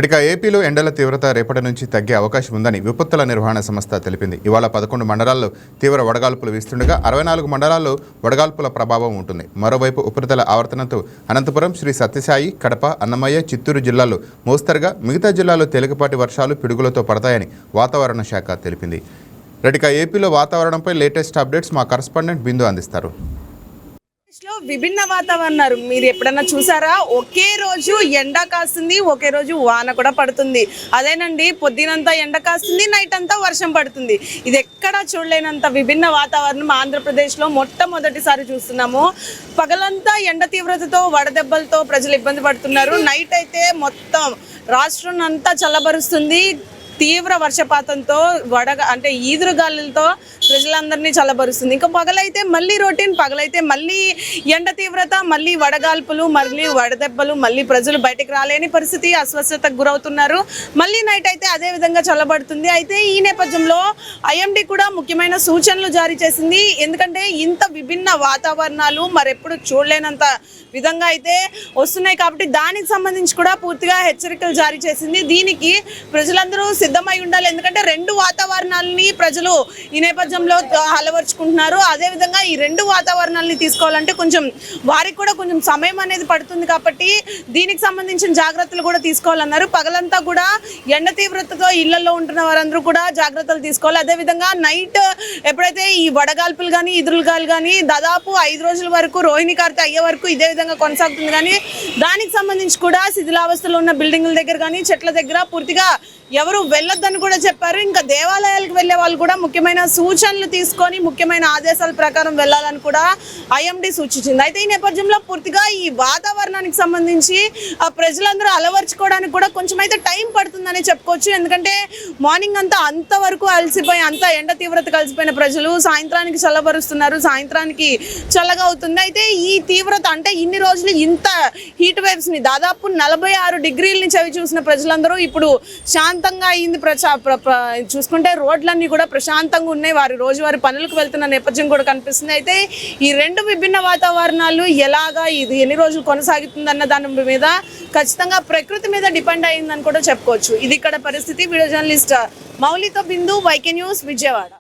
ఇక ఏపీలో ఎండల తీవ్రత రేపటి నుంచి తగ్గే అవకాశం ఉందని విపత్తుల నిర్వహణ సంస్థ తెలిపింది. ఇవాళ 11 మండలాల్లో తీవ్ర వడగాల్పులు వీస్తుండగా 64 మండలాల్లో వడగాల్పుల ప్రభావం ఉంటుంది. మరోవైపు ఉపరితల ఆవర్తనంతో అనంతపురం, శ్రీ సత్యసాయి, కడప, అన్నమయ్య, చిత్తూరు జిల్లాల్లో మోస్తరుగా, మిగతా జిల్లాల్లో తేలికపాటి వర్షాలు పిడుగులతో పడతాయని వాతావరణ శాఖ తెలిపింది. ఇక ఏపీలో వాతావరణంపై లేటెస్ట్ అప్డేట్స్ మా కరెస్పాండెంట్ బిందు అందిస్తారు. విభిన్న వాతావరణాలు మీరు ఎప్పుడన్నా చూసారా? ఒకే రోజు ఎండ కాస్తుంది, ఒకే రోజు వాన కూడా పడుతుంది. అదేనండి, పొద్దునంతా ఎండ కాస్తుంది, నైట్ అంతా వర్షం పడుతుంది. ఇది ఎక్కడా చూడలేనంత విభిన్న వాతావరణం ఆంధ్రప్రదేశ్లో మొట్టమొదటిసారి చూస్తున్నాము. పగలంతా ఎండ తీవ్రతతో, వడదెబ్బలతో ప్రజలు ఇబ్బంది పడుతున్నారు. నైట్ అయితే మొత్తం రాష్ట్రం అంతా చల్లబరుస్తుంది. తీవ్ర వర్షపాతంతో అంటే ఈదురుగాలులతో ప్రజలందరినీ చల్లబరుస్తుంది. ఇంకా పగలైతే మళ్ళీ రొటీన్, పగలైతే మళ్ళీ ఎండ తీవ్రత, మళ్ళీ వడగాల్పులు, మళ్ళీ వడదెబ్బలు, మళ్ళీ ప్రజలు బయటకు రాలేని పరిస్థితి, అస్వస్థతకు గురవుతున్నారు. మళ్ళీ నైట్ అయితే అదే విధంగా చల్లబడుతుంది. అయితే ఈ నేపథ్యంలో ఐఎండీ కూడా ముఖ్యమైన సూచనలు జారీ చేసింది. ఎందుకంటే ఇంత విభిన్న వాతావరణాలు మరెప్పుడు చూడలేనంత విధంగా అయితే వస్తున్నాయి కాబట్టి దానికి సంబంధించి కూడా పూర్తిగా హెచ్చరికలు జారీ చేసింది. దీనికి ప్రజలందరూ సిద్ధమై ఉండాలి. ఎందుకంటే రెండు వాతావరణాలని ప్రజలు ఈ నేపథ్యంలో అలవర్చుకుంటున్నారు. అదేవిధంగా ఈ రెండు వాతావరణాలని తీసుకోవాలంటే వారికి కూడా కొంచెం సమయం అనేది పడుతుంది. కాబట్టి దీనికి సంబంధించిన జాగ్రత్తలు కూడా తీసుకోవాలన్నారు. పగలంతా కూడా ఎండ తీవ్రతతో ఇళ్లలో ఉంటున్న వారందరూ కూడా జాగ్రత్తలు తీసుకోవాలి. అదేవిధంగా నైట్ ఎప్పుడైతే ఈ వడగాల్పులు కానీ, ఎదురుగాలు కానీ దాదాపు 5 రోజుల వరకు, రోహిణి కార్తె అయ్యే వరకు ఇదే విధంగా కొనసాగుతుంది. కానీ దానికి సంబంధించి కూడా శిథిలావస్థలో ఉన్న బిల్డింగుల దగ్గర కానీ, చెట్ల దగ్గర పూర్తిగా ఎవరు వెళ్ళొద్దని కూడా చెప్పారు. ఇంకా దేవాలయాలకు వెళ్లే వాళ్ళు కూడా ముఖ్యమైన సూచనలు తీసుకొని ముఖ్యమైన ఆదేశాల ప్రకారం వెళ్ళాలని కూడా ఐఎండీ సూచించింది. అయితే ఈ నేపథ్యంలో పూర్తిగా ఈ వాతావరణానికి సంబంధించి ప్రజలందరూ అలవర్చుకోవడానికి కూడా కొంచెం అయితే టైం పడుతుందని చెప్పుకోవచ్చు. ఎందుకంటే మార్నింగ్ అంతా అంతవరకు అలసిపోయి, అంత ఎండ తీవ్రత కలిసిపోయిన ప్రజలు సాయంత్రానికి చల్లబరుస్తున్నారు. సాయంత్రానికి చల్లగా అవుతుంది. అయితే ఈ తీవ్రత అంటే ఇన్ని రోజులు ఇంత హీట్ వేవ్స్ ని దాదాపు 46 డిగ్రీలని చవి చూసిన ప్రజలందరూ ఇప్పుడు శాంతంగా అయింది. చూసుకుంటే రోడ్లన్నీ కూడా ప్రశాంతంగా ఉన్నాయి. వారి రోజువారి పనులకు వెళ్తున్న నేపథ్యం కూడా కనిపిస్తుంది. అయితే ఈ రెండు విభిన్న వాతావరణాలు ఎలాగా, ఇది ఎన్ని రోజులు కొనసాగుతుందన్న దాని మీద ఖచ్చితంగా ప్రకృతి మీద డిపెండ్ అయిందని కూడా చెప్పుకోవచ్చు. ఇది ఇక్కడ పరిస్థితి. వీడియో జర్నలిస్ట్ మౌలితో బిందు, వైకే న్యూస్, విజయవాడ.